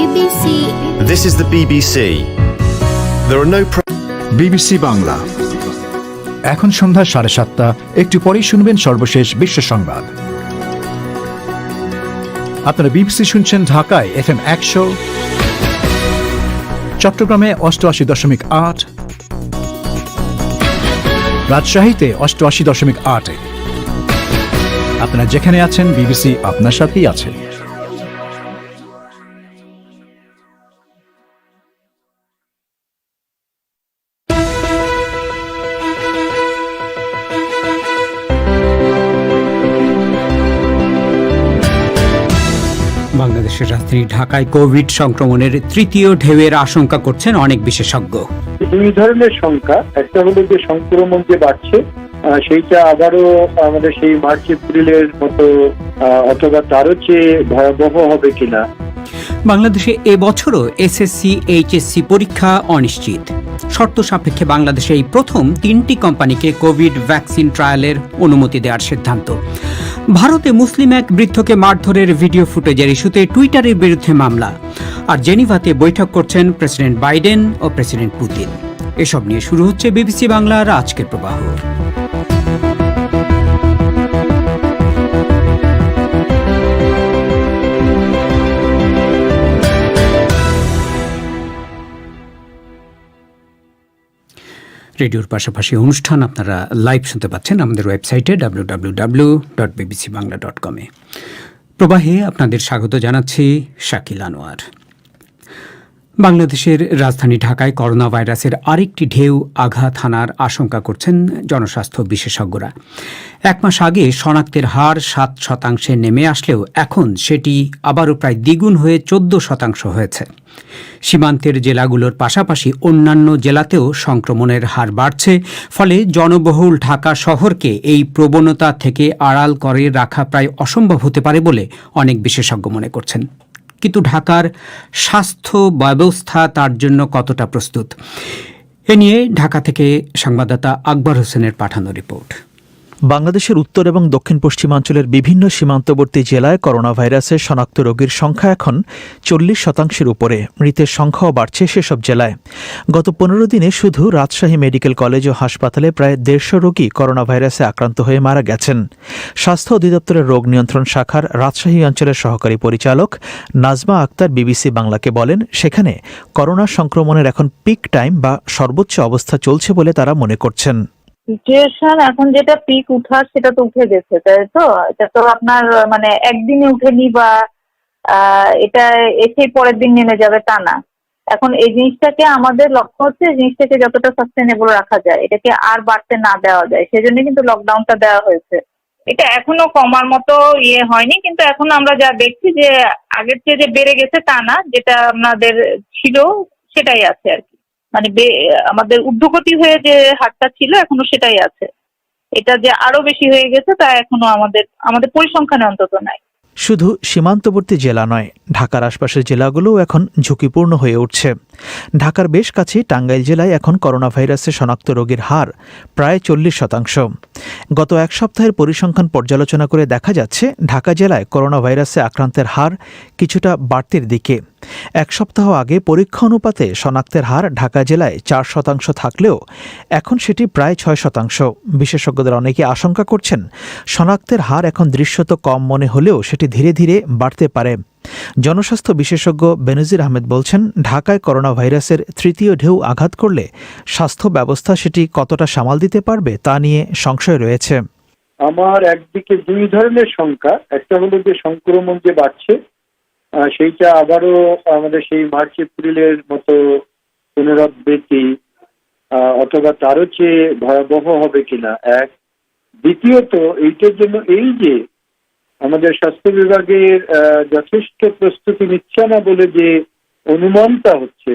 BBC. This is the BBC. There are no BBC Bangla. এখন সন্ধ্যা 7:30। একটু পরেই শুনবেন সর্বশেষ বিশ্ব সংবাদ। আপনারা বিবিসি শুনছেন ঢাকায় FM 100, চট্টগ্রামে 88.8, রাজশাহীতে 88.8। আপনারা যেখানে আছেন বিবিসি আপনার সাথেই আছে। বাংলাদেশের রাজধানী ঢাকায় কোভিড সংক্রমণের তৃতীয় ঢেউয়ের আশঙ্কা করছেন অনেক বিশেষজ্ঞ। দুই ধরনের সংখ্যা, একটা হলো যে সংক্রমণ যে বাড়ছে সেইটা আবারও আমাদের সেই মার্চ এপ্রিলের মতো অথবা তারও চেয়ে ভয়াবহ হবে কিনা। বাংলাদেশে এবছরও এসএসসি এইচএসসি পরীক্ষা অনিশ্চিত। শর্ত সাপেক্ষে বাংলাদেশে এই প্রথম 3টি কোম্পানিকে কোভিড ভ্যাকসিন ট্রায়ালের অনুমতি দেওয়ার সিদ্ধান্ত। ভারতে মুসলিম এক বৃদ্ধকে মারধরের ভিডিও ফুটেজের ইস্যুতে টুইটারের বিরুদ্ধে মামলা। আর জেনিভাতে বৈঠক করছেন প্রেসিডেন্ট বাইডেন ও প্রেসিডেন্ট পুতিন। এসব নিয়ে শুরু হচ্ছে বিবিসি বাংলার আজকের প্রবাহ। রেডিওর পাশাপাশি অনুষ্ঠান আপনারা লাইভ শুনতে পাচ্ছেন আমাদের ওয়েবসাইটে www.bbcbangla.com। প্রবাহে আপনাদের স্বাগত জানাচ্ছি শাকিল আনোয়ার। বাংলাদেশের রাজধানী ঢাকায় করোনা ভাইরাসের আরেকটি ঢেউ আঘাত হানার আশঙ্কা করছেন জনস্বাস্থ্য বিশেষজ্ঞরা। এক মাস আগে শনাক্তের হার 7% নেমে আসলেও এখন সেটি আবারও প্রায় দ্বিগুণ হয়ে 14% হয়েছে। সীমান্তের জেলাগুলোর পাশাপাশি অন্যান্য জেলাতেও সংক্রমণের হার বাড়ছে। ফলে জনবহুল ঢাকা শহরকে এই প্রবণতা থেকে আড়াল করে রাখা প্রায় অসম্ভব হতে পারে বলে অনেক বিশেষজ্ঞ মনে করছেন। কিন্তু ঢাকার স্বাস্থ্য ব্যবস্থা তার জন্য কতটা প্রস্তুত, এ নিয়ে ঢাকা থেকে সংবাদদাতা আকবর হোসেনের পাঠানো রিপোর্ট। বাংলাদেশের উত্তর এবং দক্ষিণ পশ্চিমাঞ্চলের বিভিন্ন সীমান্তবর্তী জেলায় করোনা ভাইরাসের শনাক্ত রোগীর সংখ্যা এখন 40% উপরে। মৃতের সংখ্যাও বাড়ছে সেসব জেলায়। গত 15 দিনে শুধু রাজশাহী মেডিকেল কলেজ ও হাসপাতালে প্রায় 150 রোগী করোনা ভাইরাসে আক্রান্ত হয়ে মারা গেছেন। স্বাস্থ্য অধিদপ্তরের রোগ নিয়ন্ত্রণ শাখার রাজশাহী অঞ্চলের সহকারী পরিচালক নাজমা আক্তার বিবিসি বাংলাকে বলেন, সেখানে করোনা সংক্রমণের এখন পিক টাইম বা সর্বোচ্চ অবস্থা চলছে বলে তারা মনে করছেন। সিচুয়েশন এখন যেটা পিক উঠার সেটা তো উঠে গেছে, তাই তো? এটা তো আপনার মানে একদিনে উঠেনি বা এটা এসে পরের দিন নেমে যাবে তা না। এখন এই জিনিসটাকে আমাদের লক্ষ্য হচ্ছে জিনিসটাকে যতটা সাস্টেনেবল রাখা যায়, এটাকে আর বাড়তে না দেওয়া যায়, সেজন্য কিন্তু লকডাউনটা দেওয়া হয়েছে। এটা এখনো কমার মতো হয়নি, কিন্তু এখন আমরা যা দেখছি যে আগের চেয়ে যে বেড়ে গেছে তা না, যেটা আমাদের ছিল সেটাই আছে আর কি। মানে আমাদের ঊর্ধ্বগতি হয়ে যে হারটা ছিল এখনো সেটাই আছে। এটা যে আরো বেশি হয়ে গেছে তা এখনো আমাদের পরিসংখ্যানে অন্তত নাই। শুধু সীমান্তবর্তী জেলা নয়, ঢাকার আশপাশের জেলাগুলোও এখন ঝুঁকিপূর্ণ হয়ে উঠছে। ঢাকার বেশ কাছে টাঙ্গাইল জেলায় এখন করোনা ভাইরাসে শনাক্ত রোগীর হার প্রায় 40%। গত এক সপ্তাহের পরিসংখ্যান পর্যালোচনা করে দেখা যাচ্ছে ঢাকা জেলায় করোনা ভাইরাসে আক্রান্তের হার কিছুটা বাড়তির দিকে। এক সপ্তাহ আগে পরীক্ষা অনুপাতে শনাক্তের হার ঢাকা জেলায় 4% থাকলেও এখন সেটি প্রায় 6%। বিশেষজ্ঞদের অনেকে আশঙ্কা করছেন, শনাক্তের হার এখন দৃশ্যত কম মনে হলেও সেটি ধীরে ধীরে বাড়তে পারে। জনস্বাস্থ্য বিশেষজ্ঞ বেনজির আহমেদ বলছেন, ঢাকায় করোনা ভাইরাসের তৃতীয় ঢেউ আঘাত করলে স্বাস্থ্য ব্যবস্থা সেটি কতটা সামাল দিতে পারবে তা নিয়ে সংশয় রয়েছে। আমার একদিকে দুই ধরনের সংখ্যা, একটা হলো যে সংক্রমণ যে বাড়ছে সেইটা আবারও আমাদের সেই মার্চ এপ্রিলের মতো পুনরাবৃত্তি অথবা তারও চেয়ে ভয়াবহ হবে কিনা এক। দ্বিতীয়ত এইটার জন্য এই যে আমাদের স্বাস্থ্য বিভাগের যথেষ্ট প্রস্তুতি নিচ্ছে না বলে যে অনুমানটা হচ্ছে,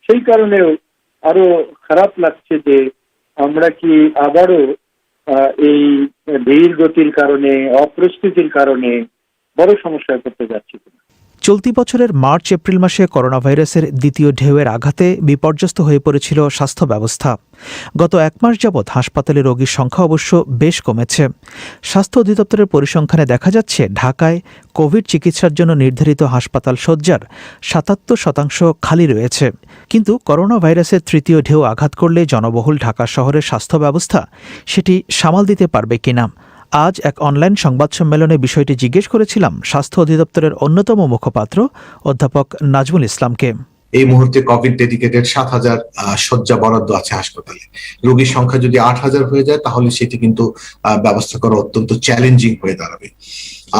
সেই কারণেও আরো খারাপ লাগছে যে আমরা কি আবারও এই ধীর গতির কারণে অপ্রস্তুতির কারণে বড় সমস্যায় পড়তে যাচ্ছি কিনা। চলতি বছরের মার্চ এপ্রিল মাসে করোনা ভাইরাসের দ্বিতীয় ঢেউয়ের আঘাতে বিপর্যস্ত হয়ে পড়েছিল স্বাস্থ্য ব্যবস্থা। গত 1 মাস যাবৎ হাসপাতালে রোগীর সংখ্যা অবশ্য বেশ কমেছে। স্বাস্থ্য অধিদপ্তরের পরিসংখ্যানে দেখা যাচ্ছে ঢাকায় কোভিড চিকিৎসার জন্য নির্ধারিত হাসপাতাল শয্যার 77% খালি রয়েছে। কিন্তু করোনা ভাইরাসের তৃতীয় ঢেউ আঘাত করলে জনবহুল ঢাকা শহরের স্বাস্থ্য ব্যবস্থা সেটি সামাল দিতে পারবে কিনা। আজ এক অনলাইন সংবাদ সম্মেলনে বিষয়টি জিজ্ঞেস করেছিলাম স্বাস্থ্য অধিদপ্তরের অন্যতম মুখপাত্র অধ্যাপক নাজমুল ইসলামকে। এই মুহূর্তে কোভিড ডেডিকেটেড 7,000 শয্যা বরাদ্দ আছে হাসপাতালে। রোগীর সংখ্যা যদি 8,000 হয়ে যায় তাহলে সেটি কিন্তু ব্যবস্থা করা অত্যন্ত চ্যালেঞ্জিং হয়ে দাঁড়াবে।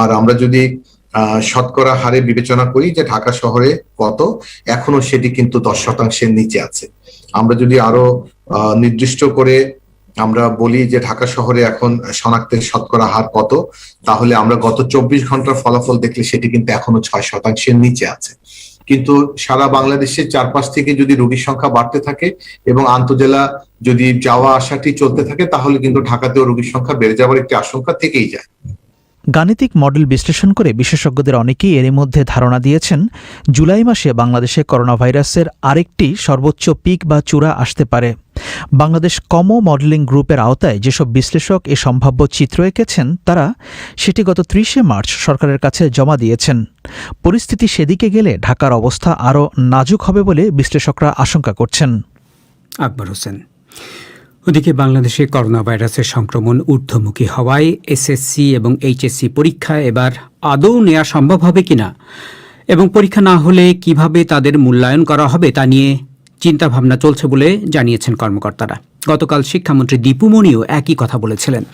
আর আমরা যদি শতকরা হারে বিবেচনা করি যে ঢাকা শহরে কত, এখনো সেটি কিন্তু 10% নিচে আছে। আমরা যদি আরো নির্দিষ্ট করে আমরা বলি যে ঢাকা শহরে এখন শনাক্তের শতকরা হার কত, তাহলে আমরা গত 24 ঘন্টার ফলাফল দেখলে সেটি কিন্তু এখনো 6% নিচে আছে। কিন্তু সারা বাংলাদেশের চারপাশ থেকে যদি রোগীর সংখ্যা বাড়তে থাকে এবং আন্তজেলা যদি যাওয়া আসাটি চলতে থাকে তাহলে কিন্তু ঢাকাতেও রোগীর সংখ্যা বেড়ে যাওয়ার একটি আশঙ্কা থেকেই যায়। গাণিতিক মডেল বিশ্লেষণ করে বিশেষজ্ঞদের অনেকেই এরই মধ্যে ধারণা দিয়েছেন জুলাই মাসে বাংলাদেশে করোনা ভাইরাসের আরেকটি সর্বোচ্চ পিক বা চূড়া আসতে পারে। বাংলাদেশ কমো মডেলিং গ্রুপের আওতায় যেসব বিশ্লেষক এ সম্ভাব্য চিত্র এঁকেছেন তারা সেটি গত 30শে মার্চ সরকারের কাছে জমা দিয়েছেন। পরিস্থিতি সেদিকে গেলে ঢাকার অবস্থা আরও নাজুক হবে বলে বিশ্লেষকরা আশঙ্কা করছেন। আকবর হোসেন। ওদিকে বাংলাদেশে করোনা ভাইরাসের সংক্রমণ ঊর্ধ্বমুখী হওয়ায় এসএসসি এবং এইচএসসি পরীক্ষা এবার আদৌ নেওয়া সম্ভব হবে কিনা এবং পরীক্ষা না হলে কিভাবে তাদের মূল্যায়ন করা হবে তা নিয়ে চিন্তাভাবনা চলছে বলে জানিয়েছেন কর্মকর্তারা। গতকাল শিক্ষামন্ত্রী দীপু মনিও একই কথা বলেছিলেন।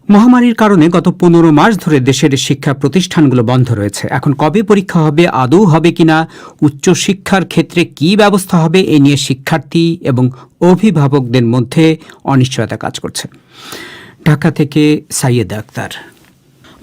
মহামারীর কারণে গত 15 মাস ধরে দেশের শিক্ষা প্রতিষ্ঠানগুলো বন্ধ রয়েছে। এখন কবে পরীক্ষা হবে, আদৌ হবে কিনা, উচ্চশিক্ষার ক্ষেত্রে কি ব্যবস্থা হবে এ নিয়ে শিক্ষার্থী এবং অভিভাবকদের মধ্যে অনিশ্চয়তা কাজ করছে। ঢাকা থেকে সাইয়েদা আক্তার।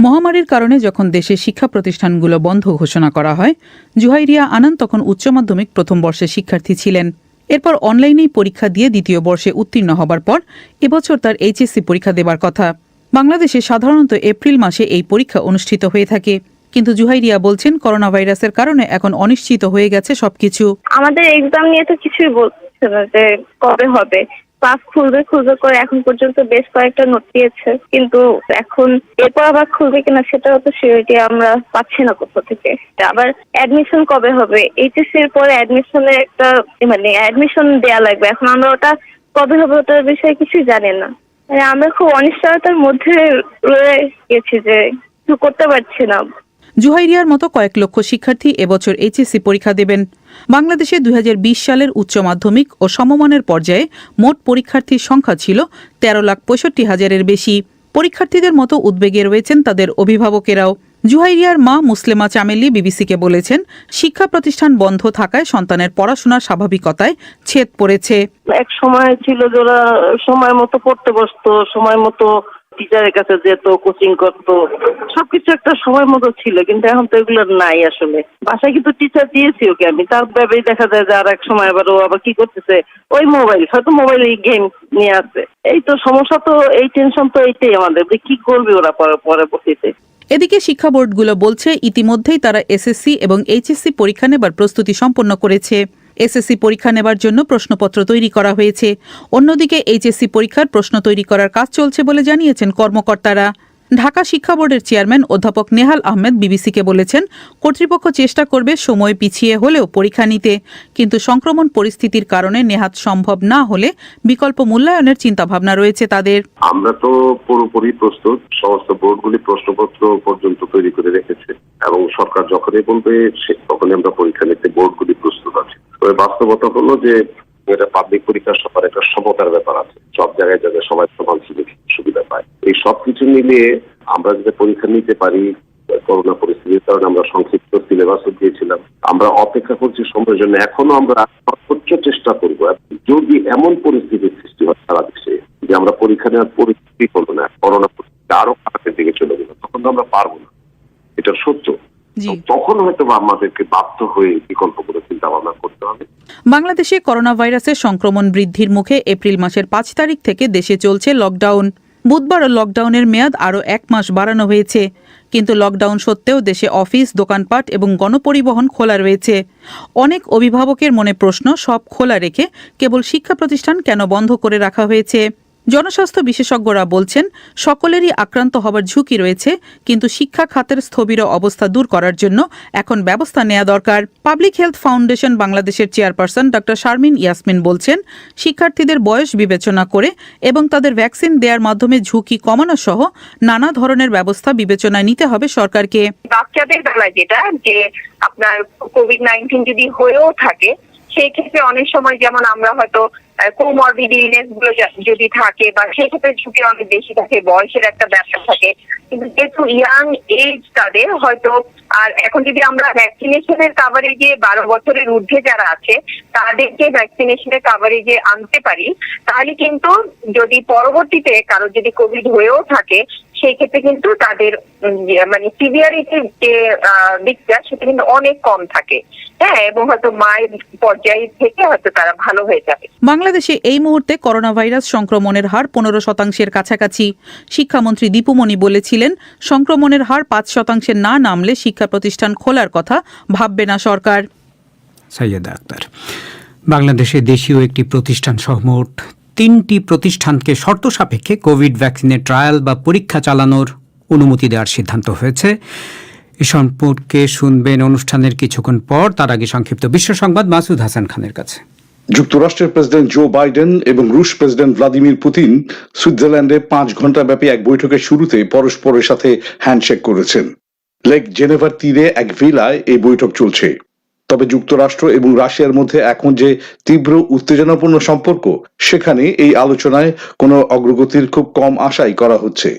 মহামারীর কারণে যখন দেশের শিক্ষা প্রতিষ্ঠানগুলো বন্ধ ঘোষণা করা হয়, জুহাইরিয়া আনান তখন উচ্চ মাধ্যমিক প্রথম বর্ষের শিক্ষার্থী ছিলেন। এরপর অনলাইনেই পরীক্ষা দিয়ে দ্বিতীয় বর্ষে উত্তীর্ণ হবার পর এবছর তার এইচএসসি পরীক্ষা দেবার কথা। বাংলাদেশে সাধারণত এপ্রিল মাসে এই পরীক্ষা অনুষ্ঠিত হয়ে থাকে, কিন্তু জুহাইরিয়া বলছেন করোনা ভাইরাসের কারণে এখন অনিশ্চিত হয়ে গেছে সবকিছু। আমাদের এক্সাম নিয়ে তো কিছুই বলছে না যে কবে হবে। ক্লাস খুলবে করে এখন পর্যন্ত বেশ কয়েকটা নোট দিয়েছে, কিন্তু এখন এরপর আবার খুলবে কিনা সেটাও তো সিউরিটি আমরা পাচ্ছি না কোথা থেকে। আবার অ্যাডমিশন কবে হবে, এইচএসসি এর পরে অ্যাডমিশনের একটা অ্যাডমিশন দেয়া লাগবে। এখন আমরা ওটা কবে হবে ওটার বিষয়ে কিছুই জানি না। আমরা খুব অনিশ্চয়তার মধ্যে রয়ে গেছি যে কিছু করতে পারছি না। জুহাইরিয়ার মতো কয়েক লক্ষ শিক্ষার্থী এবছর এইচএসসি পরীক্ষা দেবেন। বাংলাদেশে 2020 সালের উচ্চ মাধ্যমিক ও সমমানের পর্যায়ে মোট পরীক্ষার্থীর সংখ্যা ছিল 13,65,000-এর বেশি। পরীক্ষার্থীদের মতো উদ্বেগে রয়েছেন তাদের অভিভাবকেরাও। জুহাইরিয়ার মা মুসলেমা চামেলি বিবিসিকে বলেছেন, শিক্ষা প্রতিষ্ঠান বন্ধ থাকায় সন্তানের পড়াশোনার স্বাভাবিকতায় ছেদ পড়েছে। এক সময় ছিল যারা সময় মতো পড়তে বসতো, সময় মতো টিচারের কাছে যেত, কোচিং করতো, সবকিছু একটা সময় মতো ছিল, কিন্তু এখন তো এগুলো নাই। আসলে বাসায় কিন্তু টিচার দিয়েছি ওকে আমি, তার ব্যাপারে দেখা যায় যে আর এক সময় আবার ও আবার কি করতেছে, ওই হয়তো মোবাইলে গেম নিয়ে আসে। এই তো সমস্যা, তো এই টেনশন তো এইটাই আমাদের, কি করবে ওরা পরবর্তীতে। এদিকে শিক্ষা বোর্ডগুলো বলছে ইতিমধ্যেই তারা এসএসসি এবং এইচএসসি পরীক্ষা নেবার প্রস্তুতি সম্পন্ন করেছে। এসএসসি পরীক্ষা নেবার জন্য প্রশ্নপত্র তৈরি করা হয়েছে। অন্যদিকে এইচএসসি পরীক্ষার প্রশ্ন তৈরি করার কাজ চলছে বলে জানিয়েছেন কর্মকর্তারা। ঢাকা শিক্ষা বোর্ডের চেয়ারম্যান অধ্যাপক নেহাল আহমেদ বিবিসিকে বলেছেন, কর্তৃপক্ষ চেষ্টা করবে সময় পিছিয়ে হলেও পরীক্ষা নিতে, কিন্তু সংক্রমণ পরিস্থিতির কারণে নেহাত সম্ভব না হলে বিকল্প মূল্যায়নের চিন্তাভাবনা রয়েছে তাদের। আমরা তো পুরোপুরি প্রস্তুত, সমস্ত বোর্ডগুলি প্রশ্নপত্র পর্যন্ত তৈরি করে রেখেছে এবং সরকার যখনই বলবে তখনই আমরা পরীক্ষা নিতে বোর্ডগুলি প্রস্তুত আছে। তবে বাস্তবতা হলো যে এটা পাবলিক পরীক্ষার সবার একটা সমতার ব্যাপার আছে, সব জায়গায় যাতে সবাই সমান সুবিধা পায়। এই সবকিছু মিলিয়ে আমরা যদি পরীক্ষা নিতে পারি, করোনা পরিস্থিতির কারণে আমরা সংক্ষিপ্ত সিলেবাসও দিয়েছিলাম, আমরা অপেক্ষা করছি সময়ের জন্য। এখনো আমরা সর্বোচ্চ চেষ্টা করবো, যদি এমন পরিস্থিতির সৃষ্টি হয় সারা দেশে যে আমরা পরীক্ষা নেওয়ার পরিস্থিতি করবো না, করোনা পরিস্থিতি আরো খারাপের দিকে চলে গেল, তখন তো আমরা পারবো না, এটা সত্য। তখন হয়তো আমাদেরকে বাধ্য হয়ে বিকল্প করে চিন্তা ভাবনা করতে হবে। বাংলাদেশে করোনা ভাইরাসের সংক্রমণ বৃদ্ধির মুখে এপ্রিল মাসের 5 তারিখ থেকে দেশে চলছে লকডাউন। বুধবার লকডাউনের মেয়াদ আরও 1 মাস বাড়ানো হয়েছে, কিন্তু লকডাউন সত্ত্বেও দেশে অফিস, দোকানপাট এবং গণপরিবহন খোলা রয়েছে। অনেক অভিভাবকের মনে প্রশ্ন, সব খোলা রেখে কেবল শিক্ষা প্রতিষ্ঠান কেন বন্ধ করে রাখা হয়েছে? জনস্বাস্থ্য বিশেষজ্ঞরা বলছেন, সকলেরই আক্রান্ত হবার ঝুঁকি রয়েছে, কিন্তু শিক্ষা খাতের স্থবির অবস্থা দূর করার জন্য এখন ব্যবস্থা নেওয়া দরকার। পাবলিক হেলথ ফাউন্ডেশন বাংলাদেশের চেয়ারপারসন ডক্টর শারমিন ইয়াসমিন বলছেন, শিক্ষার্থীদের বয়স বিবেচনা করে এবং তাদের ভ্যাকসিন দেওয়ার মাধ্যমে ঝুঁকি কমানো সহ নানা ধরনের ব্যবস্থা বিবেচনায় নিতে হবে সরকারকে। বাচ্চাদের বেলায় যেটা যে আপনার কোভিড-19 যদি হয়েও থাকে, সেই ক্ষেত্রে অনেক সময় যেমন আমরা হয়তো কোমরবিড ইলনেস গুলো যদি থাকে বা সেক্ষেত্রে ঝুঁকি অনেক বেশি থাকে, বয়সের একটা ব্যাপার থাকে, কিন্তু যেহেতু ইয়াং এজ তাদের হয়তো, আর এখন যদি আমরা ভ্যাকসিনেশনের কাভারেজে 12 বছরের ঊর্ধ্বে যারা আছে তাদেরকে ভ্যাকসিনেশনের কাভারেজে আনতে পারি, তাহলে কিন্তু যদি পরবর্তীতে কারো যদি কোভিড হয়েও থাকে সেই ক্ষেত্রে কিন্তু তাদের মানে সিভিয়ারিটির যে দিকটা সেটা কিন্তু অনেক কম থাকে, হ্যাঁ, এবং হয়তো মায়ের পর্যায়ে থেকে হয়তো তারা ভালো হয়ে যাবে। বাংলাদেশে এই মুহূর্তে করোনা ভাইরাস সংক্রমণের হার 15% কাছাকাছি। শিক্ষামন্ত্রী দীপুমণি বলেছিলেন, সংক্রমণের হার 5% না নামলে শিক্ষা প্রতিষ্ঠান খোলার কথা ভাববে না সরকার। সাইয়েদা আক্তার। বাংলাদেশে দেশীয় একটি প্রতিষ্ঠান সহ মোট 3টি প্রতিষ্ঠানকে শর্ত সাপেক্ষে কোভিড ভ্যাকসিনের ট্রায়াল বা পরীক্ষা চালানোর অনুমতি দেওয়ার সিদ্ধান্ত হয়েছে। এ সম্পর্কে শুনবেন অনুষ্ঠানের কিছুক্ষণ পর। তার আগে সংক্ষিপ্ত বিশ্ব সংবাদ মাসুদ হাসান খানের কাছে। যুক্তরাষ্ট্রের প্রেসিডেন্ট জো বাইডেন এবং রুশ প্রেসিডেন্ট ভ্লাদিমির পুতিন সুইজারল্যান্ডে 5 ঘন্টা ব্যাপী এক বৈঠকের শুরুতে পরস্পরের সাথে হ্যান্ডশেক করেছেন। লেক জেনেভার তীরে এক ভিলায় এই বৈঠক চলছে। তবে যুক্তরাষ্ট্র এবং রাশিয়ার মধ্যে এখন যে তীব্র উত্তেজনাপূর্ণ সম্পর্ক, সেখানে এই আলোচনায় কোনো অগ্রগতির খুব কম আশাই করা হচ্ছে।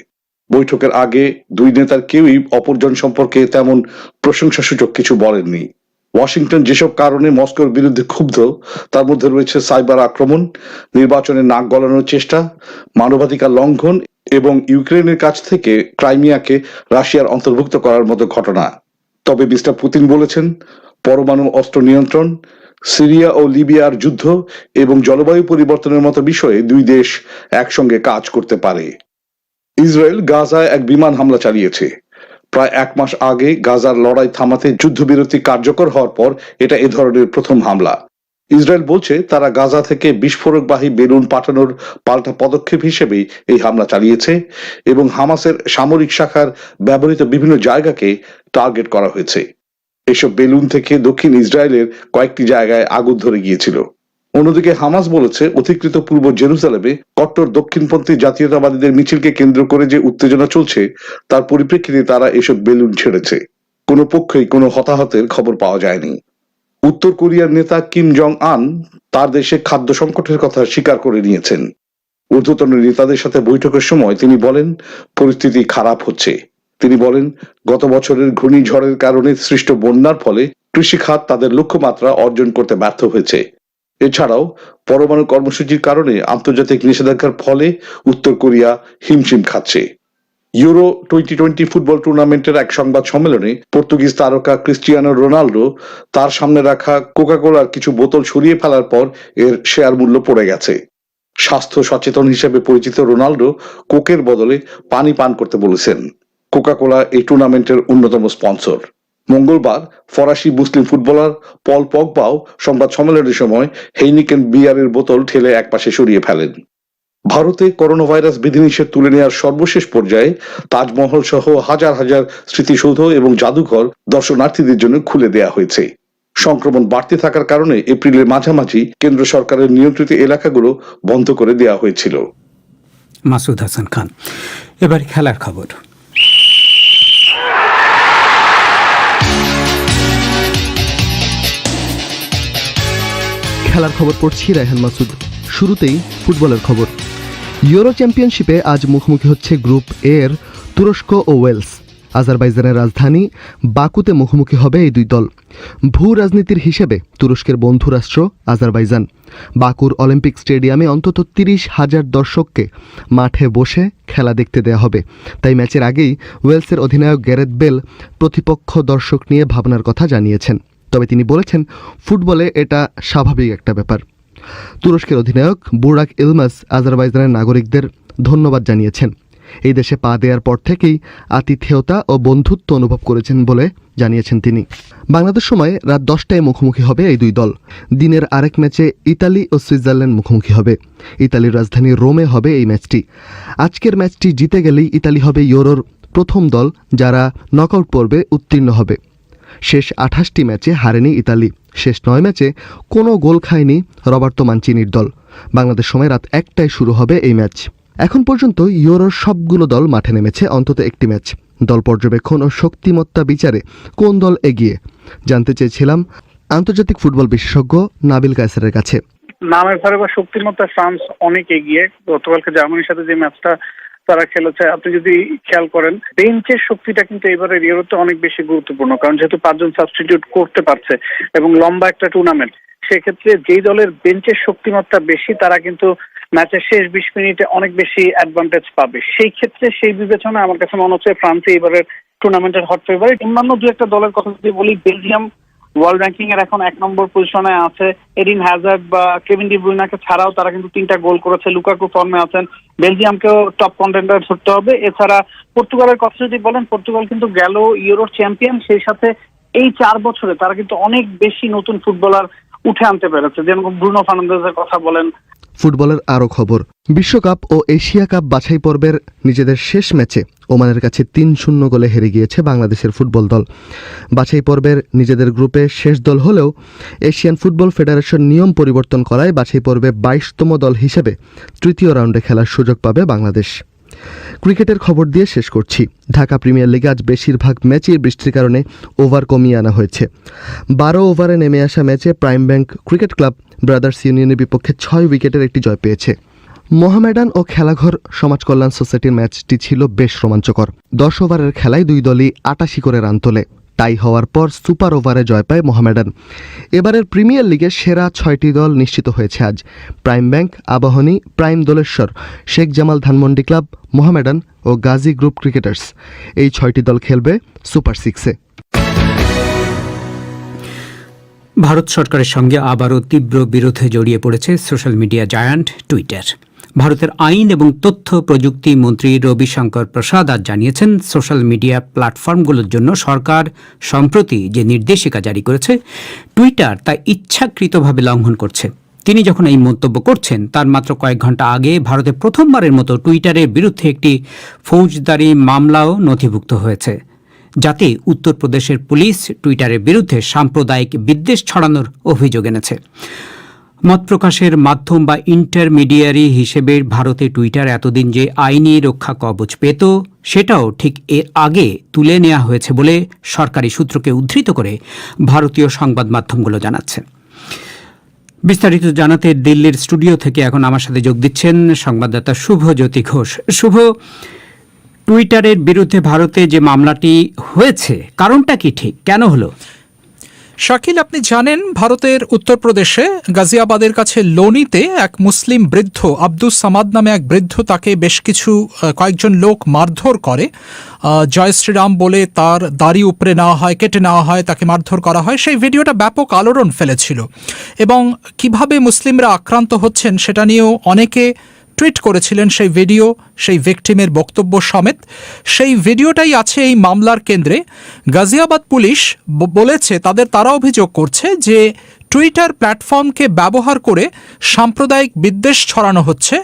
বৈঠকের আগে দুই নেতার কেউই অপরজন সম্পর্কে তেমন প্রশংসাসূচক কিছু বলেননি। ওয়াশিংটন যেসব কারণে মস্কোর বিরুদ্ধে ক্ষুব্ধ, তার মধ্যে রয়েছে সাইবার আক্রমণ, নির্বাচনে নাক গলানোর চেষ্টা, মানবাধিকার লঙ্ঘন এবং ইউক্রেনের কাছ থেকে ক্রাইমিয়াকে রাশিয়ার অন্তর্ভুক্ত করার মতো ঘটনা। তবে মিস্টার পুতিন বলেছেন, পরমাণু অস্ত্র নিয়ন্ত্রণ, সিরিয়া ও লিবিয়ার যুদ্ধ এবং জলবায়ু পরিবর্তনের মতো বিষয়ে দুই দেশ একসঙ্গে কাজ করতে পারে। ইসরায়েল গাজায় এক বিমান হামলা চালিয়েছে। প্রায় 1 মাস আগে গাজার লড়াই থামাতে যুদ্ধবিরতি কার্যকর হওয়ার পর এটা এ ধরনের প্রথম হামলা। ইসরায়েল বলছে তারা গাজা থেকে বিস্ফোরকবাহী বেলুন পাঠানোর পাল্টা পদক্ষেপ হিসেবেই এই হামলা চালিয়েছে এবং হামাসের সামরিক শাখার ব্যবহৃত বিভিন্ন জায়গাকে টার্গেট করা হয়েছে। এসব বেলুন থেকে দক্ষিণ ইসরায়েলের কয়েকটি জায়গায় আগুন ধরে গিয়েছিল। অন্যদিকে হামাস বলেছে, অধিকৃত পূর্ব জেরুজালেমে কট্টর দক্ষিণপন্থী জাতীয়তাবাদীদের মিছিলকে কেন্দ্র করে যে উত্তেজনা চলছে, তার পরিপ্রেক্ষিতে তারা এসব বেলুন ছেড়েছে। কোনো পক্ষেই কোনো হতাহতের খবর পাওয়া যায়নি। উত্তর কোরিয়ার নেতা কিম জং আন তার দেশে খাদ্য সংকটের কথা স্বীকার করে নিয়েছেন। ঊর্ধ্বতন নেতাদের সাথে বৈঠকের সময় তিনি বলেন, পরিস্থিতি খারাপ হচ্ছে। তিনি বলেন, গত বছরের ঘূর্ণিঝড়ের কারণে সৃষ্ট বন্যার ফলে কৃষিখাত তাদের লক্ষ্যমাত্রা অর্জন করতে ব্যর্থ হয়েছে। এছাড়াও পরমাণু কর্মসূচির কারণে আন্তর্জাতিক নিষেধাজ্ঞার ফলে উত্তর কোরিয়া হিমশিম খাচ্ছে। ইউরো 2020 ফুটবল টুর্নামেন্টের এক সংবাদ সম্মেলনে পর্তুগিজ তারকা ক্রিস্টিয়ানো রোনাল্ডো তার সামনে রাখা কোকাকোলার কিছু বোতল সরিয়ে ফেলার পর এর শেয়ার মূল্য পড়ে গেছে। স্বাস্থ্য সচেতন হিসেবে পরিচিত রোনাল্ডো কোকের বদলে পানি পান করতে বলেছেন। কোকাকোলা এই টুর্নামেন্টের অন্যতম স্পন্সর। মঙ্গলবার ফরাসি মুসলিম ফুটবলার পল পগবাও সংবাদ সম্মেলনের সময় হেইনিকেন বিয়ারের বোতল ঠেলে একপাশে সরিয়ে ফেলেন। ভারতে করোনা ভাইরাস বিধিনিষেধ তুলে নেওয়ার সর্বশেষ পর্যায়ে তাজমহল সহ হাজার হাজার স্মৃতিসৌধ এবং জাদুঘর দর্শনার্থীদের জন্য খুলে দেয়া হয়েছে। সংক্রমণ বাড়তে থাকার কারণে এপ্রিলের মাঝামাঝি কেন্দ্র সরকারের নিয়ন্ত্রিত এলাকাগুলো বন্ধ করে দেওয়া হয়েছিল। মাসুদ হাসান খান। এবার খেলার খবর। খেলার খবর পড়ছি রায়হান মাসুদ। শুরুতেই ফুটবলের খবর। ইউরো চ্যাম্পিয়নশিপে আজ মুখোমুখি হচ্ছে গ্রুপ এর তুরস্ক ও ওয়েলস। আজারবাইজানের রাজধানী বাকুতে মুখোমুখি হবে এই দুই দল। ভূ রাজনীতির হিসেবে তুরস্কের বন্ধু রাষ্ট্র আজারবাইজান। বাকুর অলিম্পিক স্টেডিয়ামে অন্তত 30,000 দর্শককে মাঠে বসে খেলা দেখতে দেয়া হবে। তাই ম্যাচের আগেই ওয়েলসের অধিনায়ক গ্যারেথ বেল প্রতিপক্ষ দর্শক নিয়ে ভাবনার কথা জানিয়েছেন। তবে তিনি বলেছেন, ফুটবলে এটা স্বাভাবিক একটা ব্যাপার। তুরস্কের অধিনায়ক বুরাক ইলমাস আজারবাইজানের নাগরিকদের ধন্যবাদ জানিয়েছেন। এই দেশে পা দেওয়ার পর থেকেই আতিথেয়তা ও বন্ধুত্ব অনুভব করেছেন বলে জানিয়েছেন তিনি। বাংলাদেশ সময় রাত 10টায় মুখোমুখি হবে এই দুই দল। দিনের আরেক ম্যাচে ইতালি ও সুইজারল্যান্ড মুখোমুখি হবে। ইতালির রাজধানী রোমে হবে এই ম্যাচটি। আজকের ম্যাচটি জিতে গেলেই ইতালি হবে ইউরোর প্রথম দল যারা নকআউট পর্বে উত্তীর্ণ হবে। শেষ 28টি ম্যাচে হারেনি ইতালি। শেষ 9 ম্যাচে কোনো গোল খায়নি রবার্তো মানচিনির দল। বাংলাদেশ সময় রাত 1টায় শুরু হবে এই ম্যাচ। এখন পর্যন্ত ইউরোর সবগুলো দল মাঠে নেমেছে অন্তত একটি ম্যাচ। দল পর্যবেক্ষণ ও শক্তিমত্তা বিচারে কোন দল এগিয়ে জানতে চেয়েছিলাম আন্তর্জাতিক ফুটবল বিশেষজ্ঞ নাবিল কায়সারের কাছে। নামের ভারে বা শক্তিমত্তা ফ্রান্স অনেক এগিয়ে। গতকালকে জার্মানির সাথে যে ম্যাচটা তারা খেলেছে, আপনি যদি খেয়াল করেন বেঞ্চের শক্তিটা কিন্তু এবারের ইউরোতে অনেক বেশি গুরুত্বপূর্ণ, কারণ যেহেতু 5 জন সাবস্টিটিউট করতে পারছে এবং লম্বা একটা টুর্নামেন্ট, সেক্ষেত্রে যেই দলের বেঞ্চের শক্তিমত্তা বেশি তারা কিন্তু ম্যাচের শেষ 20 মিনিটে অনেক বেশি অ্যাডভান্টেজ পাবে। সেই ক্ষেত্রে সেই বিবেচনায় আমার কাছে মনে হচ্ছে ফ্রান্সে এবারের টুর্নামেন্টের হট ফেভারিট। অন্যান্য দু একটা দলের কথা যদি বলি, বেলজিয়াম ওয়ার্ল্ড র্যাঙ্কিং এর এখন 1 নম্বর পজিশনে আছে। এডিন হ্যাজার্ড বা কেভিন ডি ব্রুইনাকে ছাড়াও তারা কিন্তু 3টা গোল করেছে। লুকাকু ফর্মে আছেন। বেলজিয়ামকেও টপ কন্টেন্ডার ধরতে হবে। এছাড়া পর্তুগালের কথা যদি বলেন, পর্তুগাল কিন্তু গেল ইউরোর চ্যাম্পিয়ন, সেই সাথে এই 4 বছরে তারা কিন্তু অনেক বেশি নতুন ফুটবলার উঠে আনতে পেরেছে, যেরকম ব্রুনো ফার্নান্দেজের কথা বলেন। ফুটবলের আরও খবর। বিশ্বকাপ ও এশিয়া কাপ বাছাই পর্বের নিজেদের শেষ ম্যাচে ওমানের কাছে 3-0 গোলে হেরে গিয়েছে বাংলাদেশের ফুটবল দল। বাছাই পর্বের নিজেদের গ্রুপে শেষ দল হলেও এশিয়ান ফুটবল ফেডারেশন নিয়ম পরিবর্তন করায় বাছাই পর্বে 22তম দল হিসেবে তৃতীয় রাউন্ডে খেলার সুযোগ পাবে বাংলাদেশ। ক্রিকেটের খবর দিয়ে শেষ করছি। ঢাকা প্রিমিয়ার লিগে আজ বেশিরভাগ ম্যাচই বৃষ্টির কারণে ওভার কমিয়ে আনা হয়েছে। 12 ওভারে নেমে আসা ম্যাচে prime bank cricket club brothers ইউনিয়নের বিপক্ষে 6 উইকেটের একটি জয় পেয়েছে। মোহামেডান ও খেলাঘর সমাজ কল্যাণ সোসাইটির ম্যাচটি ছিল বেশ রোমাঞ্চকর। 10 ওভারের খেলায় দুই দলই 88 করে রান তোলে। টাই হওয়ার পর সুপার ওভারে জয় পায় মোহামেডান। এবারের প্রিমিয়ার লিগে সেরা 6টি দল নিশ্চিত হয়েছে আজ। Prime bank, Abahani, prime Doleshwar, Sheikh Jamal Dhanmondi club, Mohammedan ও গাজী গ্রুপ ক্রিকেটার্স, এই 6টি দল খেলবে সুপার 6-এ। ভারত সরকারের সঙ্গে আবারও তীব্র বিরোধে জড়িয়ে পড়েছে সোশ্যাল মিডিয়া জায়ান্ট টুইটার। ভারতের আইন এবং তথ্য প্রযুক্তি মন্ত্রী রবিশঙ্কর প্রসাদ আজ জানিয়েছেন, সোশ্যাল মিডিয়া প্ল্যাটফর্মগুলোর জন্য সরকার সম্প্রতি যে নির্দেশিকা জারি করেছে, টুইটার তা ইচ্ছাকৃতভাবে লঙ্ঘন করছে। তিনি যখন এই মন্তব্য করছেন তার মাত্র কয়েক ঘন্টা আগে ভারতে প্রথমবারের মতো টুইটারের বিরুদ্ধে একটি ফৌজদারি মামলাও নথিভুক্ত হয়েছে, যাতে উত্তরপ্রদেশের পুলিশ টুইটারের বিরুদ্ধে সাম্প্রদায়িক বিদ্বেষ ছড়ানোর অভিযোগ এনেছে। মত প্রকাশের মাধ্যম বা ইন্টারমিডিয়ারি হিসেবে ভারতে টুইটার এতদিন যে আইনি রক্ষা কবচ পেত, সেটাও ঠিক এর আগে তুলে নেওয়া হয়েছে বলে সরকারি সূত্রকে উদ্ধৃত করে ভারতীয় সংবাদ মাধ্যমগুলো জানাচ্ছে। বিস্তারিত জানাতে দিল্লির স্টুডিও থেকে এখন আমার সাথে যোগ দিচ্ছেন সংবাদদাতা শুভজ্যোতি ঘোষ। শুভ, টুইটারের বিরুদ্ধে ভারতে যে মামলাটি হয়েছে, কারণটা কি, ঠিক কেন হলো? শাকিল, আপনি জানেন ভারতের উত্তরপ্রদেশে গাজিয়াবাদের কাছে লোনিতে এক মুসলিম বৃদ্ধ আব্দুস সামাদ নামে এক বৃদ্ধ, তাকে বেশ কয়েকজন লোক মারধর করে। জয় শ্রীরাম বলে তার দাড়ি উপরে নেওয়া হয়, কেটে নেওয়া হয়, তাকে মারধর করা হয়। সেই ভিডিওটা ব্যাপক আলোড়ন ফেলেছিল এবং কিভাবে মুসলিমরা আক্রান্ত হচ্ছেন সেটা নিয়েও অনেকে টুইট করেছিলেন সেই ভিডিও, সেই ভিকটিমের বক্তব্য সমেত। সেই ভিডিওটাই আছে এই মামলার কেন্দ্রে। গাজিয়াবাদ পুলিশ বলেছে তারা অভিযোগ করছে যে টুইটার প্ল্যাটফর্মকে ব্যবহার করে সাম্প্রদায়িক বিদ্বেষ ছড়ানো হচ্ছে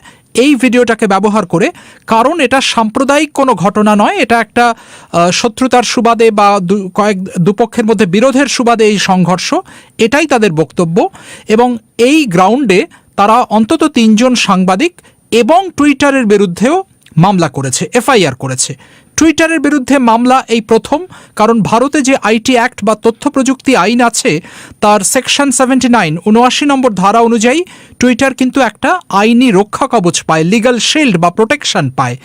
এই ভিডিওটাকে ব্যবহার করে। কারণ এটা সাম্প্রদায়িক কোনো ঘটনা নয়, এটা একটা শত্রুতার সুবাদে বা দুপক্ষের মধ্যে বিরোধের সুবাদে এই সংঘর্ষ, এটাই তাদের বক্তব্য। এবং এই গ্রাউন্ডে তারা অন্তত 3 জন সাংবাদিক এবং টুইটারের বিরুদ্ধেও মামলা করেছে, এফআইআর করেছে। টুইটারের বিরুদ্ধে মামলা এই প্রথম, কারণ ভারতে যে আইটি অ্যাক্ট বা তথ্য প্রযুক্তি আইন আছে তার সেকশন 79 79 নম্বর ধারা অনুযায়ী টুইটার কিন্তু একটা আইনি রক্ষা কবচ পায়, লিগ্যাল শিল্ড বা প্রোটেকশন পায়।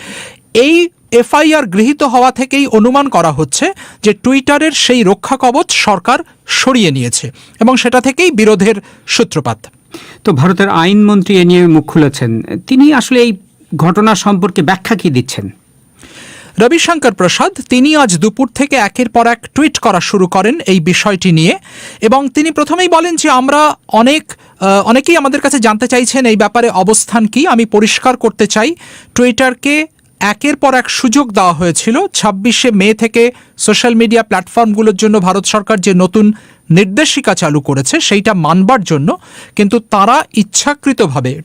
এই এফআইআর গৃহীত হওয়া থেকেই অনুমান করা হচ্ছে যে টুইটারের সেই রক্ষা কবচ সরকার সরিয়ে নিয়েছে এবং সেটা থেকেই বিরোধের সূত্রপাত। তো ভারতের আইনমন্ত্রী এ নিয়ে মুখ খুলেছেন, তিনি আসলে এই ঘটনা সম্পর্কে ব্যাখ্যা কি দিচ্ছেন? রবিশঙ্কর প্রসাদ তিনি আজ দুপুর থেকে একের পর এক টুইট করা শুরু করেন এই বিষয়টি নিয়ে এবং তিনি প্রথমেই বলেন যে আমরা অনেক অনেকেই আমাদের কাছে জানতে চাইছেন এই ব্যাপারে অবস্থান কি। আমি পরিষ্কার করতে চাই, টুইটারকে একের পর এক সুযোগ দেওয়া হয়েছিল। 26শে মে থেকে সোশ্যাল মিডিয়া প্ল্যাটফর্মগুলোর জন্য ভারত সরকার যে নতুন নির্দেশিকা চালু করেছে সেইটা মানবার জন্য, কিন্তু তারা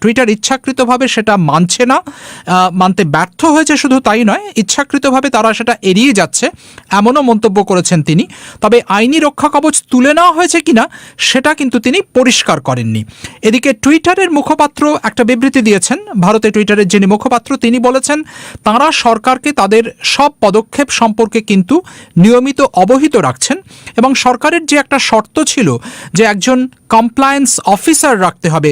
টুইটার ইচ্ছাকৃতভাবে সেটা মানছে না, মানতে ব্যর্থ হয়েছে। শুধু তাই নয়, ইচ্ছাকৃতভাবে তারা সেটা এড়িয়ে যাচ্ছে, এমনও মন্তব্য করেছেন তিনি। তবে আইনি রক্ষা কবচ তুলে নেওয়া হয়েছে কিনা সেটা কিন্তু তিনি পরিষ্কার করেননি। এদিকে টুইটারের মুখপাত্র একটা বিবৃতি দিয়েছেন। ভারতে টুইটারের যিনি মুখপাত্র তিনি বলেছেন তাঁরা সরকারকে তাদের সব পদক্ষেপ সম্পর্কে কিন্তু নিয়মিত অবহিত রাখছেন, এবং সরকারের যে একটা শর্ত ছিল যে একজন কমপ্লায়েন্স অফিসার রাখতে হবে,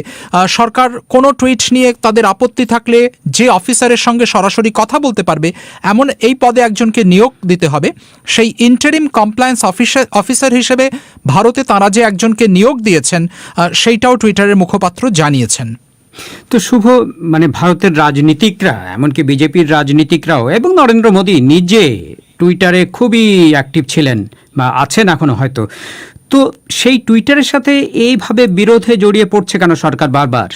সরকার কোনো টুইট নিয়ে তাদের আপত্তি থাকলে যে অফিসারের সঙ্গে সরাসরি কথা বলতে পারবে এমন এই পদে একজনকে নিয়োগ দিতে হবে। সেই ইন্টারিম কমপ্লায়েন্স অফিসার হিসেবে ভারতে তাঁরা যে একজনকে নিয়োগ দিয়েছেন সেইটাও টুইটারের মুখপাত্র জানিয়েছেন। তো শুভ, ভারতের রাজনীতিকরা, এমনকি বিজেপির রাজনীতিকরাও এবং নরেন্দ্র মোদী নিজে টুইটারে খুবই অ্যাক্টিভ ছিলেন বা আছেন এখনো হয়তো, তো সেই টুইটারের সাথে এইভাবে বিরোধে জড়িয়ে পড়ছে কেন সরকার বারবার?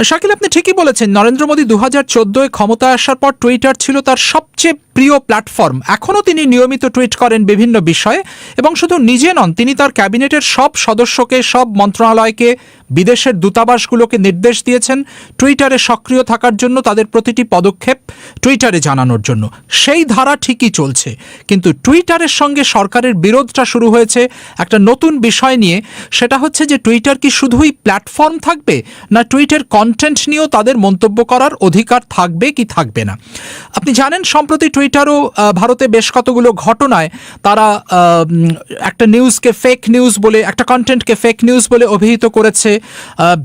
শাকিল, আপনি ঠিকই বলেছেন। নরেন্দ্র মোদী 2014 ক্ষমতায় আসার পর টুইটার ছিল তার সবচেয়ে প্রিয় প্ল্যাটফর্ম। এখনও তিনি নিয়মিত টুইট করেন বিভিন্ন বিষয়ে, এবং শুধু নিজে নন, তিনি তার ক্যাবিনেটের সব সদস্যকে, সব মন্ত্রণালয়কে, বিদেশের দূতাবাসগুলোকে নির্দেশ দিয়েছেন টুইটারে সক্রিয় থাকার জন্য, তাদের প্রতিটি পদক্ষেপ টুইটারে জানানোর জন্য। সেই ধারা ঠিকই চলছে, কিন্তু টুইটারের সঙ্গে সরকারের বিরোধটা শুরু হয়েছে একটা নতুন বিষয় নিয়ে। সেটা হচ্ছে যে টুইটার কি শুধুই প্ল্যাটফর্ম থাকবে, না টুইটার কন্টেন্ট নিয়েও তাদের মন্তব্য করার অধিকার থাকবে কি থাকবে না। আপনি জানেন সম্প্রতি টুইটারও ভারতে বেশ কতগুলো ঘটনায় তারা একটা নিউজকে ফেক নিউজ বলে, একটা কন্টেন্টকে ফেক নিউজ বলে অভিহিত করেছে।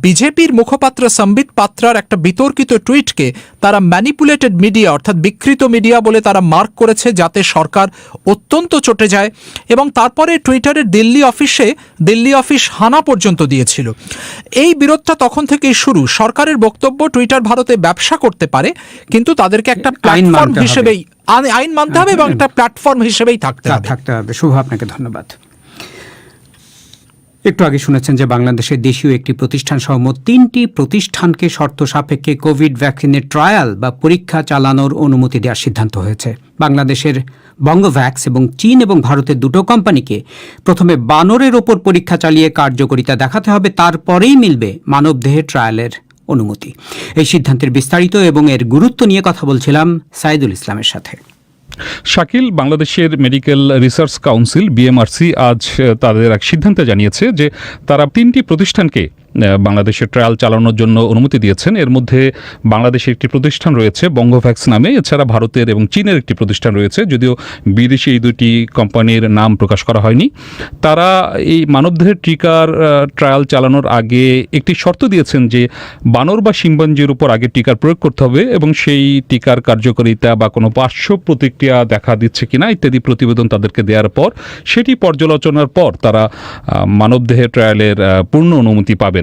বিজেপির মুখপাত্র সম্বিত পাত্রার একটা বিতর্কিত টুইটকে তারা ম্যানিপুলেটেড মিডিয়া, অর্থাৎ বিকৃত মিডিয়া বলে তারা মার্ক করেছে, যাতে সরকার অত্যন্ত চটে যায়, এবং তারপরে টুইটারের দিল্লি অফিস হানা পর্যন্ত দিয়েছিল। এই বিরোধটা তখন থেকেই শুরু। সরকারের বক্তব্য টুইটার ভারতে ব্যবসা করতে পারে, কিন্তু তাদেরকে একটা প্ল্যাটফর্ম হিসেবেই আইন মানতে হবে এবং একটা প্ল্যাটফর্ম হিসেবেই থাকতে হবে। শুভ, আপনাকে ধন্যবাদ। একটু আগে শুনেছেন যে বাংলাদেশের দেশীয় একটি প্রতিষ্ঠান সহ মোট 3টি প্রতিষ্ঠানকে শর্ত সাপেক্ষে কোভিড ভ্যাকসিনের ট্রায়াল বা পরীক্ষা চালানোর অনুমতি দেওয়ার সিদ্ধান্ত হয়েছে। বাংলাদেশের বঙ্গভ্যাক্স এবং চীন এবং ভারতের দুটো কোম্পানিকে প্রথমে বানরের ওপর পরীক্ষা চালিয়ে কার্যকারিতা দেখাতে হবে, তারপরেই মিলবে মানবদেহে ট্রায়ালের অনুমতি। এই সিদ্ধান্তের বিস্তারিত এবং এর গুরুত্ব নিয়ে কথা বলছিলাম সাইদুল ইসলামের সাথে। শাকিল, বাংলাদেশের মেডিকেল রিসার্চ কাউন্সিল বিএমআরসি আজ তাদের এক সিদ্ধান্তে জানিয়েছে যে তারা 3টি প্রতিষ্ঠানকে বাংলাদেশের ট্রায়াল চালানোর জন্য অনুমতি দিয়েছেন। এর মধ্যে বাংলাদেশের একটি প্রতিষ্ঠান রয়েছে বঙ্গভ্যাক্স নামে, এছাড়া ভারতের এবং চীনের একটি প্রতিষ্ঠান রয়েছে, যদিও বিদেশি এই দুটি কোম্পানির নাম প্রকাশ করা হয়নি। তারা এই মানবদেহের টিকার ট্রায়াল চালানোর আগে একটি শর্ত দিয়েছেন যে বানর বা শিম্পাঞ্জির উপর আগে টিকার প্রয়োগ করতে হবে, এবং সেই টিকার কার্যকারিতা বা কোনো পার্শ্ব প্রতিক্রিয়া দেখা দিচ্ছে কিনা ইত্যাদি প্রতিবেদন তাদেরকে দেওয়ার পর, সেটি পর্যালোচনার পর তারা মানবদেহে ট্রায়ালের পূর্ণ অনুমতি পাবেন।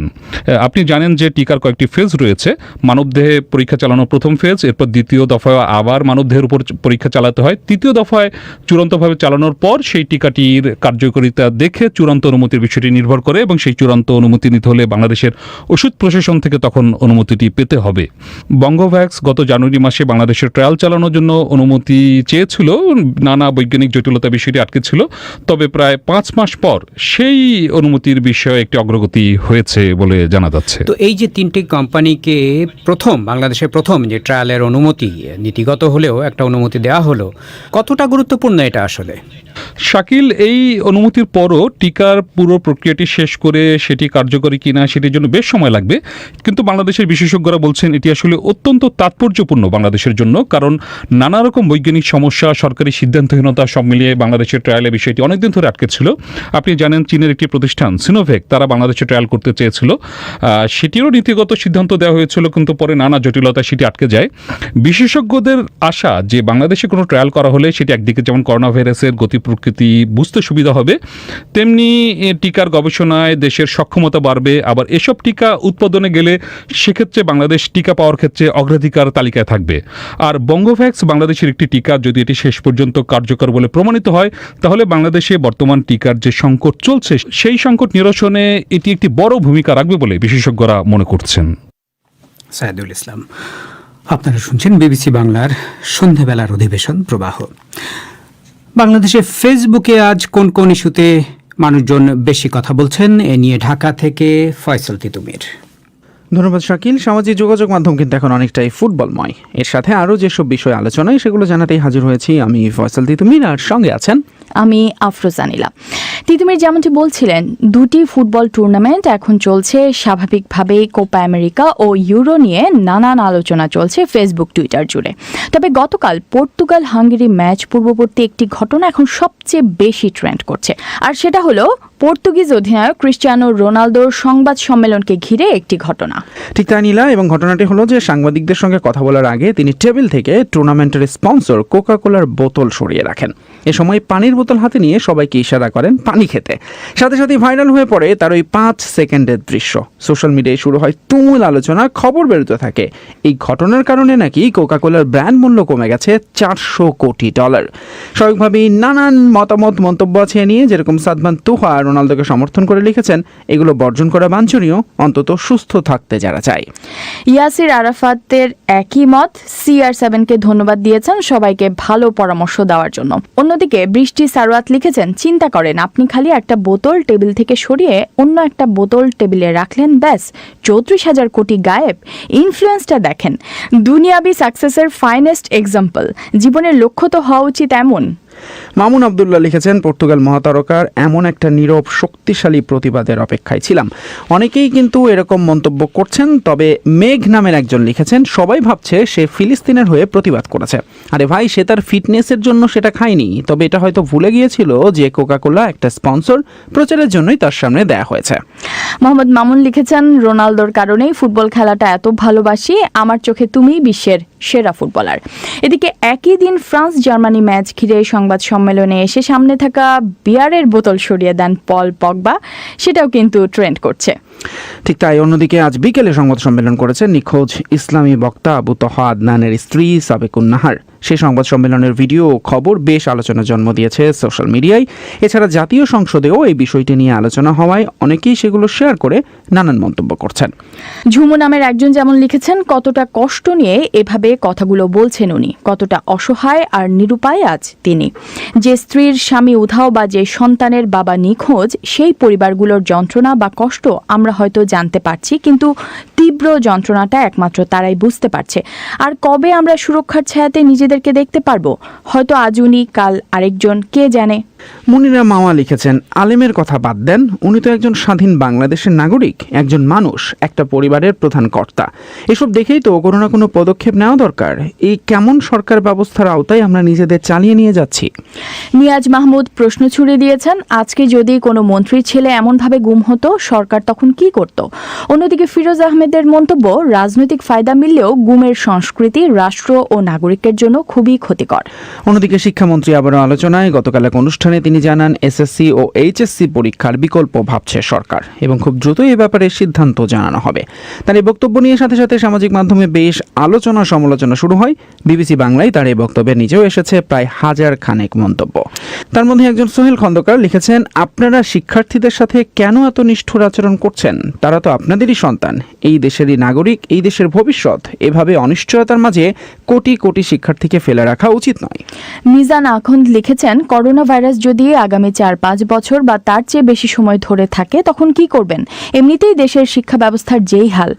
আপনি জানেন যে টিকার কয়েকটি ফেজ রয়েছে। মানবদেহে পরীক্ষা চালানোর প্রথম ফেজ, এরপর দ্বিতীয় দফায় আবার মানবদেহের উপর পরীক্ষা চালাতে হয়, তৃতীয় দফায় চূড়ান্তভাবে চালানোর পর সেই টিকাটির কার্যকারিতা দেখে চূড়ান্ত অনুমতির বিষয়টি নির্ভর করে, এবং সেই চূড়ান্ত অনুমতি নিতে হলে বাংলাদেশের ওষুধ প্রশাসন থেকে তখন অনুমতিটি পেতে হবে। বঙ্গভ্যাক্স গত জানুয়ারি মাসে বাংলাদেশের ট্রায়াল চালানোর জন্য অনুমতি চেয়েছিল, নানা বৈজ্ঞানিক জটিলতা বিষয়টি আটকে ছিল। তবে প্রায় 5 মাস পর সেই অনুমতির বিষয়ে একটি অগ্রগতি হয়েছে বলে জানা যাচ্ছে। তো এই যে 3টি কোম্পানিকে বাংলাদেশের প্রথম যে ট্রায়ালের অনুমতি, নীতিগত হলেও একটা অনুমতি দেওয়া হলো, কতটা গুরুত্বপূর্ণ এটা আসলে? শাকিল, এই অনুমতির পরও টিকার পুরো প্রক্রিয়াটি শেষ করে সেটি কার্যকরী কিনা সেটির জন্য বেশ সময় লাগবে, কিন্তু বাংলাদেশের বিশেষজ্ঞরা বলছেন এটি আসলে অত্যন্ত তাৎপর্যপূর্ণ বাংলাদেশের জন্য, কারণ নানা রকম বৈজ্ঞানিক সমস্যা, সরকারি সিদ্ধান্তহীনতা সব মিলিয়ে বাংলাদেশের ট্রায়ালের বিষয়টি অনেকদিন ধরে আটকে ছিল। আপনি জানেন চীনের একটি প্রতিষ্ঠান সিনোভ্যাক, তারা বাংলাদেশে ট্রায়াল করতে চেয়েছিল, সেটিরও নীতিগত সিদ্ধান্ত দেওয়া হয়েছিল, কিন্তু পরে নানা জটিলতা সেটি আটকে যায়। বিশেষজ্ঞদের আশা যে বাংলাদেশে কোনো ট্রায়াল করা হলে সেটি একদিকে যেমন করোনা ভাইরাসের গতি প্রকৃতি বুঝতে সুবিধা হবে, তেমনি টিকার গবেষণায় দেশের সক্ষমতা বাড়বে। আবার এসব টিকা উৎপাদনে গেলে সেক্ষেত্রে বাংলাদেশ টিকা পাওয়ার ক্ষেত্রে অগ্রাধিকার তালিকায় থাকবে। আর বঙ্গভ্যাক্স বাংলাদেশের একটি টিকা, যদি এটি শেষ পর্যন্ত কার্যকর বলে প্রমাণিত হয়, তাহলে বাংলাদেশে বর্তমান টিকার যে সংকট চলছে সেই সংকট নিরসনে এটি একটি বড় ভূমিকা ভূমিকা রাখবে বলে বিশেষজ্ঞরা মনে করছেন। সাইদুল ইসলাম। আপনারা শুনছেন বিবিসি বাংলার সন্ধ্যাবেলার অধিবেশন প্রবাহ। বাংলাদেশে ফেসবুকে আজ কোন কোন ইস্যুতে মানুষজন বেশি কথা বলছেন, এ নিয়ে ঢাকা থেকে ফয়সাল তিতুমির। ধন্যবাদ শাকিল। সামাজিক যোগাযোগ মাধ্যম কিন্তু এখন অনেকটাই ফুটবলময়। এর সাথে আরও যেসব বিষয় আলোচনায় সেগুলো জানাতেই হাজির হয়েছি আমি ফয়সাল তিতুমির, আর সঙ্গে আছেন আমি আফরোজানিলা। তিতুমির যেমনটি বলছিলেন, দুটি ফুটবল টুর্নামেন্ট এখন চলছে স্বাভাবিকভাবেই। কোপা আমেরিকা ও ইউরো নিয়ে নানান আলোচনা চলছে ফেসবুক টুইটার জুড়ে। তবে গতকাল পর্তুগাল হাঙ্গেরি ম্যাচ পূর্ববর্তী একটি ঘটনা এখন সবচেয়ে বেশি ট্রেন্ড করছে, আর সেটা হলো পর্তুগিজ অধিনায়ক ক্রিস্টিয়ানো রোনালদোর সংবাদ সম্মেলনকে ঘিরে একটি ঘটনা। ঠিক তাই নীলা, এবং ঘটনাটি হলো যে সাংবাদিকদের সঙ্গে কথা বলার আগে তিনি টেবিল থেকে টুর্নামেন্টের স্পন্সর কোকা কোলার বোতল সরিয়ে রাখেন। এ সময় পানির বোতল হাতে নিয়ে সবাইকে ইশারা করেন পানি খেতে। সাথে সাথে ভাইরাল হয়ে পড়ে তার ওই 5 সেকেন্ডের দৃশ্য। সোশ্যাল মিডিয়ায় শুরু হয় তুমুল আলোচনা, খবর বেরোতে থাকে এই ঘটনার কারণে নাকি কোকা কোলার ব্র্যান্ড মূল্য কমে গেছে $400 কোটি। স্বাভাবিকভাবেই নানান মতামত মন্তব্য আছে নিয়ে, যেরকম সাদমান তুহা রোনালদোকে সমর্থন করে লিখেছেন, এগুলো বর্জন করা বাঞ্ছনীয়, অন্তত সুস্থ থাকতে যারা চায়। ইয়াসির আরাফাতের একই মত। CR7কে ধন্যবাদ দিয়েছেন সবাইকে ভালো পরামর্শ দেওয়ার জন্য। অন্যদিকে বৃষ্টি সারওয়াত লিখেছেন, চিন্তা করেন আপনি খালি একটা বোতল টেবিল থেকে সরিয়ে অন্য একটা বোতল টেবিলে রাখলেন, ব্যাস 34,000 কোটি গায়েব। ইনফ্লুয়েন্সটা দেখেন, দুনিয়াবি সাকসেসের ফাইনেস্ট এক্সাম্পল। জীবনের লক্ষ্য তো হওয়া উচিত এমন। মামুন আবদুল্লাহ লিখেছেন, পর্তুগাল মহাতারকার এমন একটা নীরব শক্তিশালী প্রতিবাদের অপেক্ষায় ছিলাম। অনেকেই কিন্তু এরকম মন্তব্য করছেন, তবে মেঘ নামের একজন লিখেছেন, সবাই ভাবছে সে ফিলিস্তিনের হয়ে প্রতিবাদ করেছে। আরে ভাই, সে তার ফিটনেসের জন্য সেটা খায়নি, তবে এটা হয়তো ভুলে গিয়েছিল যে কোকা কোলা একটা স্পন্সর, প্রচারের জন্যই তার সামনে দেয়া হয়েছে। মোহাম্মদ মামুন লিখেছেন, রোনালদোর কারণেই ফুটবল খেলাটা এত ভালোবাসি, আমার চোখে তুমিই বিশ্বের সেরা ফুটবলার। এদিকে একই দিন ফ্রান্স জার্মানি ম্যাচ ঘিরে সংবাদ সম্মেলনে এসে সামনে থাকা বিয়ারের বোতল সরিয়ে দেন পল পগবা, সেটাও কিন্তু ট্রেন্ড করছে। ঠিক তাই। অন্যদিকে আজ বিকেলে সংবাদ সম্মেলন করেছে নিখোঁজ ইসলামী বক্তা আবু তহা আদনানের স্ত্রী সাবেকুন নাহার। সেই সংবাদ সম্মেলনের ভিডিও খবর বেশ আলোচনার জন্ম দিয়েছে সোশ্যাল মিডিয়ায়। এছাড়া জাতীয় সংসদেও এই বিষয়টি নিয়ে আলোচনা হওয়ায় অনেকেই সেগুলো শেয়ার করে নানান মন্তব্য করছেন। ঝুমু নামের একজন যেমন লিখেছেন, কতটা কষ্ট নিয়ে এভাবে কথাগুলো বলছেন উনি, কতটা অসহায় আর নিরুপায় আজ তিনি। যে স্ত্রীর স্বামী উধাও বা যে সন্তানের বাবা নিখোঁজ, সেই পরিবারগুলোর যন্ত্রণা বা কষ্ট আমরা হয়তো জানতে পারছি, কিন্তু তীব্র যন্ত্রণাটা একমাত্র তারাই বুঝতে পারছে। আর কবে আমরা সুরক্ষার ছায়াতে নিজেদেরকে দেখতে পারবো? হয়তো আজ উনি, কাল আরেকজন, কে জানে। মুনিরা মামা লিখেছেন, আলেমের কথা বাদ দেন, উনি তো একজন স্বাধীন বাংলাদেশের নাগরিক, একজন মানুষ, একটা পরিবারের প্রধান কর্তা। এসব দেখেই তো কোনো না কোনো পদক্ষেপ নেওয়া দরকার। এই কেমন সরকার ব্যবস্থার আওতায় আমরা নিজেদের চালিয়ে নিয়ে যাচ্ছি? নিয়াজ মাহমুদ প্রশ্ন ছুড়ে দিয়েছেন, আজকে যদি কোনো মন্ত্রীর ছেলে এমনভাবে গুম হতো, সরকার তখন কি করত? অন্যদিকে ফিরোজ আহমেদের মন্তব্য, রাজনৈতিক ফায়দা মিললেও গুমের সংস্কৃতি রাষ্ট্র ও নাগরিকের জন্য খুবই ক্ষতিকর। অন্যদিকে শিক্ষামন্ত্রী আবারও আলোচনায়। গতকাল এক অনুষ্ঠানে তিনি জানান, এসএসসি ও এইচএসসি পরীক্ষার বিকল্প ভাবছে সরকার এবং খুব দ্রুতই এ ব্যাপারে সিদ্ধান্ত জানানো হবে। তার এই বক্তব্য নিয়ে সাথে সাথে সামাজিক মাধ্যমে বেশ আলোচনা সমালোচনা শুরু হয়। বিবিসি বাংলায় তার এই বক্তব্যে নিজেও এসেছে প্রায় 1000 খানেক মন্তব্য। তার মধ্যে একজন সোহেল খন্দকার লিখেছেন, আপনারা শিক্ষার্থীদের সাথে কেন এত নিষ্ঠুর আচরণ করছেন? তারা তো আপনাদেরই সন্তান, এই দেশেরই নাগরিক, এই দেশের ভবিষ্যৎ। এভাবে অনিশ্চয়তার মাঝে কোটি কোটি শিক্ষার্থীকে ফেলে রাখা উচিত নয়। মিজান আখন্দ লিখেছেন, করোনা ভাইরাস যদি আগামী 4-5 বছর বা তার চেয়ে বেশি সময় ধরে থাকে, তখন কি করবেন? এমনিতেই দেশের শিক্ষা ব্যবস্থার যেই হাল।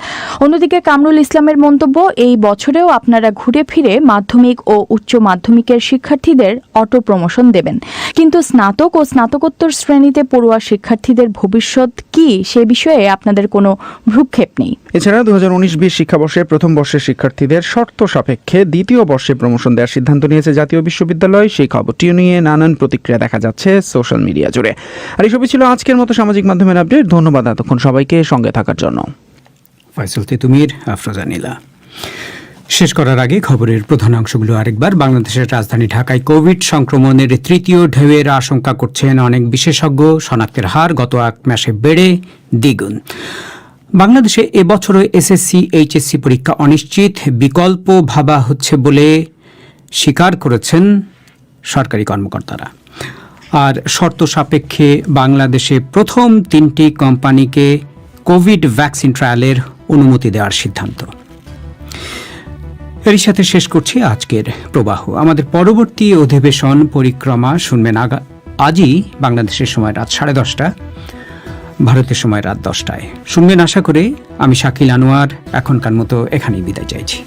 অন্যদিকে কামরুল ইসলামের মন্তব্য, এই বছরেও আপনারা ঘুরে ফিরে মাধ্যমিক ও উচ্চ মাধ্যমিকের শিক্ষার্থীদের অটো প্রমোশন দেবেন, কিন্তু স্নাতক ও স্নাতকোত্তর শ্রেণীতে পড়ুয়া শিক্ষার্থীদের ভবিষ্যৎ কি, সে বিষয়ে আপনাদের কোনো ভ্রুক্ষেপ নেই। এছাড়া 2019-20 শিক্ষাবর্ষে প্রথম বর্ষের শিক্ষার্থীদের শর্ত সাপেক্ষে দ্বিতীয় বর্ষে প্রমোশন দেওয়ার সিদ্ধান্ত নিয়েছে জাতীয় বিশ্ববিদ্যালয়। সেই খবরটিও নিয়ে নানান প্রতিক্রিয়া দেখা যাচ্ছে সোশ্যাল মিডিয়া জুড়ে। আর এসবই ছিল আজকের মতো সামাজিক মাধ্যমের আপডেট। ধন্যবাদ এতক্ষণ সবাইকে সঙ্গে থাকার জন্য। ফয়সাল তিতুমির, আফরোজানিলা। শেষ করার আগে খবরের প্রধান অংশগুলো আরেকবার। বাংলাদেশের রাজধানী ঢাকায় কোভিড সংক্রমণের তৃতীয় ঢেউয়ের আশঙ্কা করছেন অনেক বিশেষজ্ঞ। শনাক্তের হার গত 1 মাসে বেড়ে দ্বিগুণ। বাংলাদেশে এবছরও এসএসসি এইচএসসি পরীক্ষা অনিশ্চিত, বিকল্প ভাবা হচ্ছে বলে স্বীকার করেছেন সরকারি কর্মকর্তারা। আর শর্ত সাপেক্ষে বাংলাদেশে প্রথম 3টি কোম্পানিকে কোভিড ভ্যাকসিন ট্রায়ালের অনুমতি দেওয়ার সিদ্ধান্ত। এরই সাথে শেষ করছি আজকের প্রবাহ। আমাদের পরবর্তী অধিবেশন পরিক্রমা শুনবেন আজই বাংলাদেশের সময় রাত 10:30, ভারতের সময় রাত 10টায় শুনবেন আশা করে। আমি শাকিল আনোয়ার এখনকার মতো এখানেই বিদায় চাইছি।